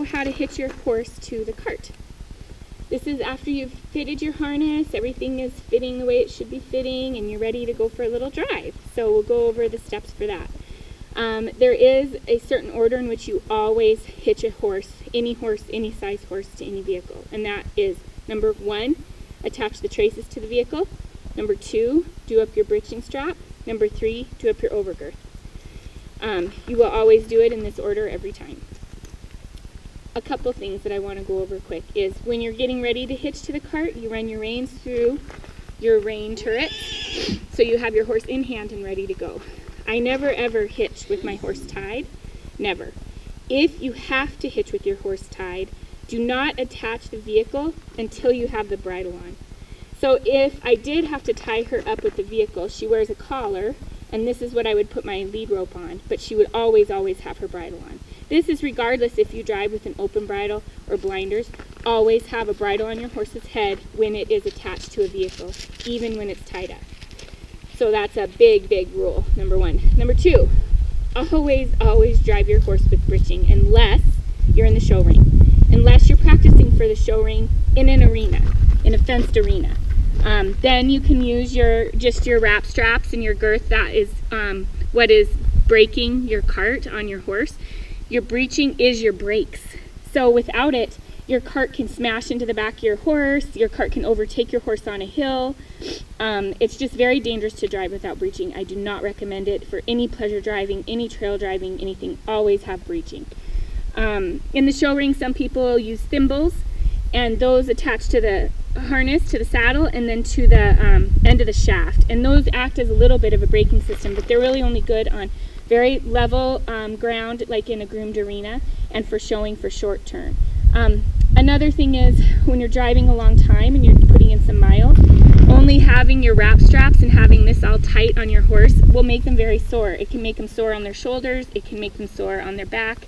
show how to hitch your horse to the cart. This is after you've fitted your harness, everything is fitting the way it should be fitting, and you're ready to go for a little drive. So we'll go over the steps for that. There is a certain order in which you always hitch a horse, any size horse, to any vehicle. And that is, number 1, attach the traces to the vehicle. Number 2, do up your breeching strap. Number 3, do up your overgirth. You will always do it in this order every time. A couple things that I want to go over quick is when you're getting ready to hitch to the cart, you run your reins through your rein turrets so you have your horse in hand and ready to go. I never ever hitch with my horse tied, never. If you have to hitch with your horse tied, do not attach the vehicle until you have the bridle on. So if I did have to tie her up with the vehicle, she wears a collar, and this is what I would put my lead rope on, but she would always have her bridle on. This is regardless if you drive with an open bridle or blinders. Always have a bridle on your horse's head when it is attached to a vehicle, even when it's tied up. So that's a big, big rule, number 1. Number 2, always drive your horse with breeching unless you're in the show ring. Unless you're practicing for the show ring in an arena, in a fenced arena. Then you can use just your wrap straps and your girth. That is what is braking your cart on your horse. Your breeching is your brakes. So without it, your cart can smash into the back of your horse. Your cart can overtake your horse on a hill. It's just very dangerous to drive without breeching. I do not recommend it for any pleasure driving, any trail driving, anything. Always have breeching. In the show ring, some people use thimbles, and those attach to the harness, to the saddle, and then to the end of the shaft. And those act as a little bit of a braking system, but they're really only good on very level ground, like in a groomed arena, and for showing for short term. Another thing is when you're driving a long time and you're putting in some miles, only having your wrap straps and having this all tight on your horse will make them very sore. It can make them sore on their shoulders, it can make them sore on their back,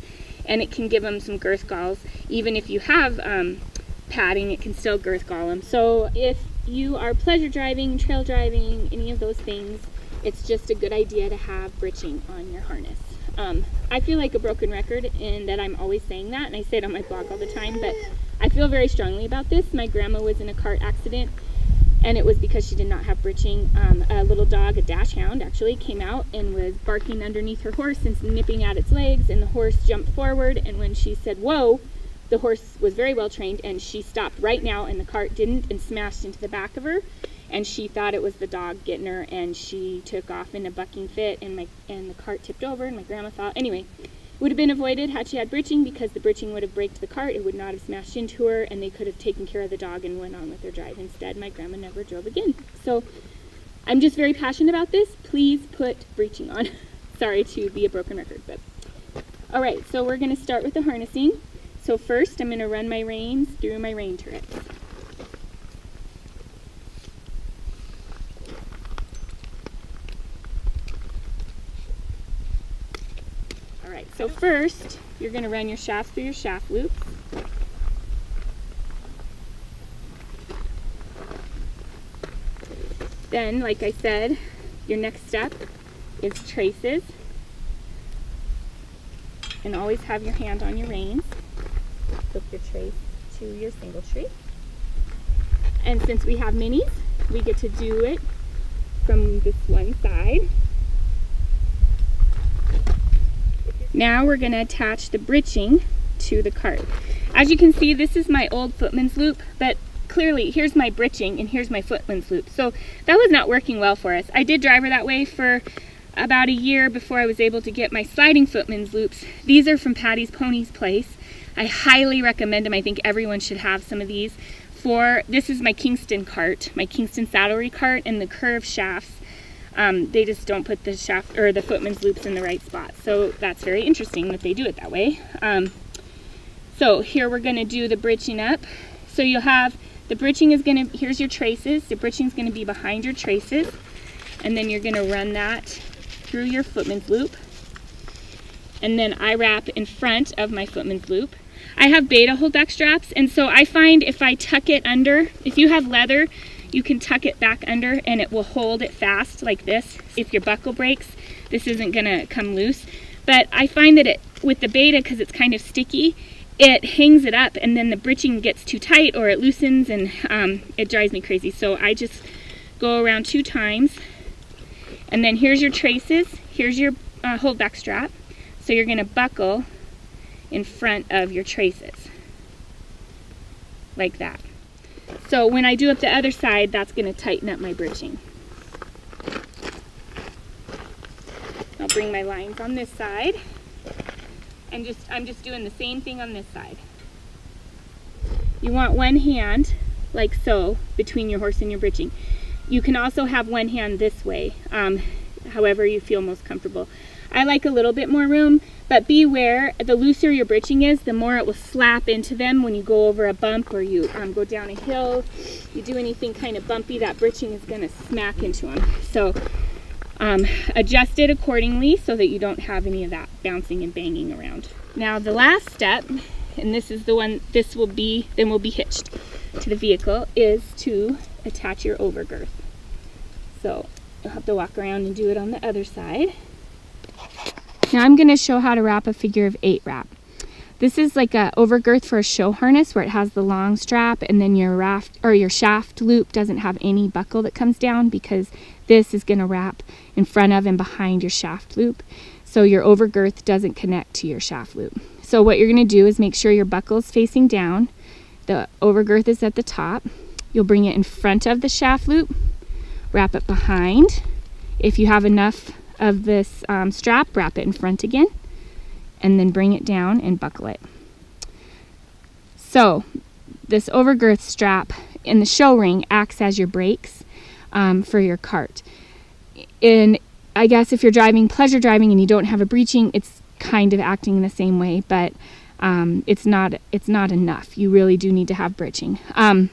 and it can give them some girth galls. Even if you have padding, it can still girth gall them. So if you are pleasure driving, trail driving, any of those things, it's just a good idea to have breeching on your harness. I feel like a broken record in that I'm always saying that, and I say it on my blog all the time, but I feel very strongly about this. My grandma was in a cart accident, and it was because she did not have breeching. A little dog, a dash hound actually, came out and was barking underneath her horse and nipping at its legs, and the horse jumped forward, and when she said, "Whoa," the horse was very well trained, and she stopped right now, and the cart didn't, and smashed into the back of her. And she thought it was the dog getting her, and she took off in a bucking fit, and the cart tipped over, and my grandma thought, anyway, it would have been avoided had she had breeching, because the breeching would have braked the cart, it would not have smashed into her, and they could have taken care of the dog and went on with their drive. Instead, my grandma never drove again. So I'm just very passionate about this. Please put breeching on. Sorry to be a broken record, but all right, so we're going to start with the harnessing. So first, I'm going to run my reins through my rein turrets. Alright, so first, you're going to run your shafts through your shaft loops. Then, like I said, your next step is traces. And always have your hand on your reins. Hook your trace to your single tree. And since we have minis, we get to do it from this one side. Now we're going to attach the breeching to the cart. As you can see, this is my old footman's loop, but clearly here's my breeching and here's my footman's loop. So that was not working well for us. I did drive her that way for about a year before I was able to get my sliding footman's loops. These are from Patty's Ponies Place. I highly recommend them. I think everyone should have some of these. This is my Kingston cart, my Kingston Saddlery cart, and the curved shafts. They just don't put the shaft or the footman's loops in the right spot. So that's very interesting that they do it that way. So here we're going to do the breeching up. So you'll have the breeching is going to, here's your traces. The breeching is going to be behind your traces. And then you're going to run that through your footman's loop. And then I wrap in front of my footman's loop. I have beta hold back straps, and so I find if I tuck it under, if you have leather, you can tuck it back under and it will hold it fast like this. If your buckle breaks, this isn't gonna come loose. But I find that with the beta, because it's kind of sticky, it hangs it up, and then the breeching gets too tight or it loosens, and it drives me crazy. So I just go around 2 times, and then here's your traces, here's your holdback strap. So you're going to buckle in front of your traces, like that. So when I do up the other side, that's going to tighten up my breeching. I'll bring my lines on this side, and I'm just doing the same thing on this side. You want one hand, like so, between your horse and your breeching. You can also have one hand this way, however you feel most comfortable. I like a little bit more room, but beware, the looser your breeching is, the more it will slap into them when you go over a bump, or you go down a hill, you do anything kind of bumpy, that breeching is going to smack into them. So adjust it accordingly so that you don't have any of that bouncing and banging around. Now the last step, and this is the one, then will be hitched to the vehicle, is to attach your overgirth. So you'll have to walk around and do it on the other side. Now I'm going to show how to wrap a figure of 8 wrap. This is like a overgirth for a show harness, where it has the long strap, and then your shaft loop doesn't have any buckle that comes down, because this is going to wrap in front of and behind your shaft loop. So your overgirth doesn't connect to your shaft loop. So what you're going to do is make sure your buckle is facing down. The overgirth is at the top. You'll bring it in front of the shaft loop, wrap it behind. If you have enough of this strap, wrap it in front again, and then bring it down and buckle it. So this overgirth strap in the show ring acts as your brakes for your cart. And I guess if you're driving pleasure driving and you don't have a breeching, it's kind of acting in the same way, but it's not enough. You really do need to have breeching.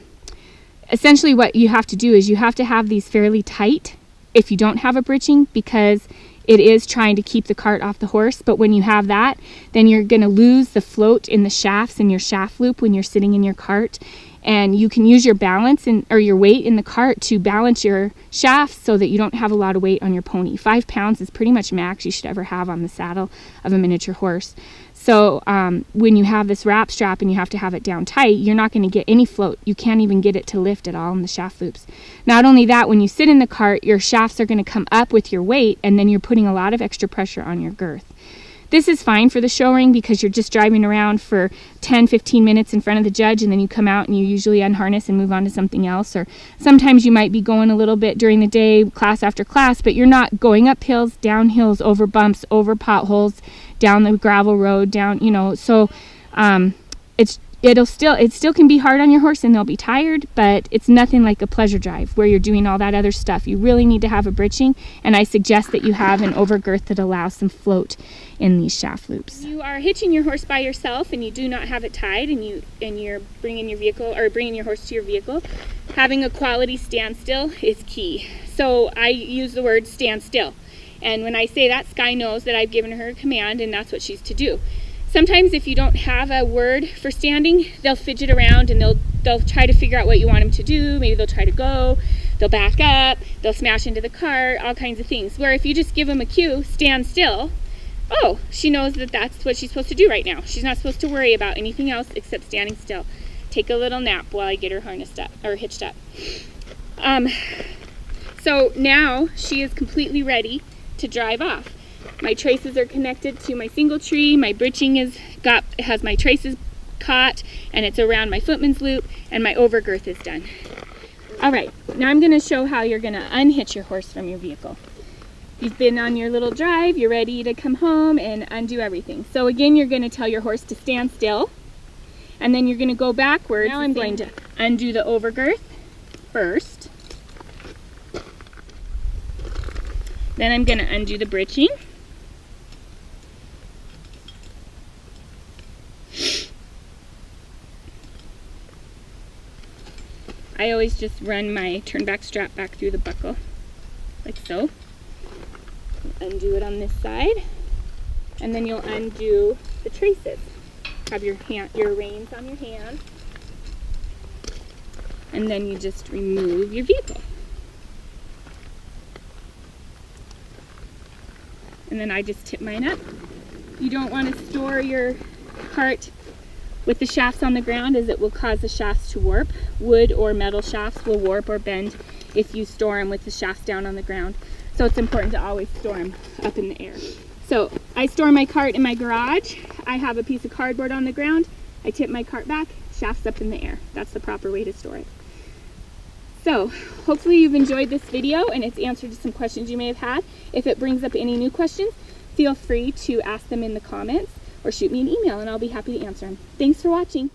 Essentially what you have to do is you have to have these fairly tight if you don't have a breeching, because it is trying to keep the cart off the horse. But when you have that, then you're going to lose the float in the shafts in your shaft loop when you're sitting in your cart, and you can use your balance or your weight in the cart to balance your shafts so that you don't have a lot of weight on your pony. 5 pounds is pretty much max you should ever have on the saddle of a miniature horse. So when you have this wrap strap and you have to have it down tight, you're not going to get any float. You can't even get it to lift at all in the shaft loops. Not only that, when you sit in the cart, your shafts are going to come up with your weight, and then you're putting a lot of extra pressure on your girth. This is fine for the show ring because you're just driving around for 10-15 minutes in front of the judge, and then you come out and you usually unharness and move on to something else. Or sometimes you might be going a little bit during the day, class after class, but you're not going up hills, down hills, over bumps, over potholes, down the gravel road, down, so it still can be hard on your horse and they'll be tired, but it's nothing like a pleasure drive where you're doing all that other stuff. You really need to have a breeching, and I suggest that you have an overgirth that allows some float in these shaft loops. You are hitching your horse by yourself and you do not have it tied, and you're bringing your horse to your vehicle. Having a quality standstill is key. So I use the word stand still. And when I say that, Skye knows that I've given her a command and that's what she's to do. Sometimes if you don't have a word for standing, they'll fidget around and they'll try to figure out what you want them to do. Maybe they'll try to go, they'll back up, they'll smash into the cart, all kinds of things. Where if you just give them a cue, stand still, oh, she knows that that's what she's supposed to do right now. She's not supposed to worry about anything else except standing still. Take a little nap while I get her harnessed up, or hitched up. So now she is completely ready to drive off. My traces are connected to my single tree. My breeching has my traces caught, and it's around my footman's loop, and my overgirth is done. All right, now I'm going to show how you're going to unhitch your horse from your vehicle. You've been on your little drive, you're ready to come home and undo everything. So again, you're going to tell your horse to stand still, and then you're going to go backwards. Now I'm going to undo the overgirth first. Then I'm going to undo the breeching. I always just run my turn back strap back through the buckle, like so. Undo it on this side, and then you'll undo the traces. Have your reins on your hand, and then you just remove your vehicle. And then I just tip mine up. You don't want to store your cart with the shafts on the ground is it will cause the shafts to warp. Wood or metal shafts will warp or bend if you store them with the shafts down on the ground. So it's important to always store them up in the air. So I store my cart in my garage. I have a piece of cardboard on the ground. I tip my cart back, shafts up in the air. That's the proper way to store it. So hopefully you've enjoyed this video and it's answered some questions you may have had. If it brings up any new questions, feel free to ask them in the comments or shoot me an email and I'll be happy to answer them. Thanks for watching.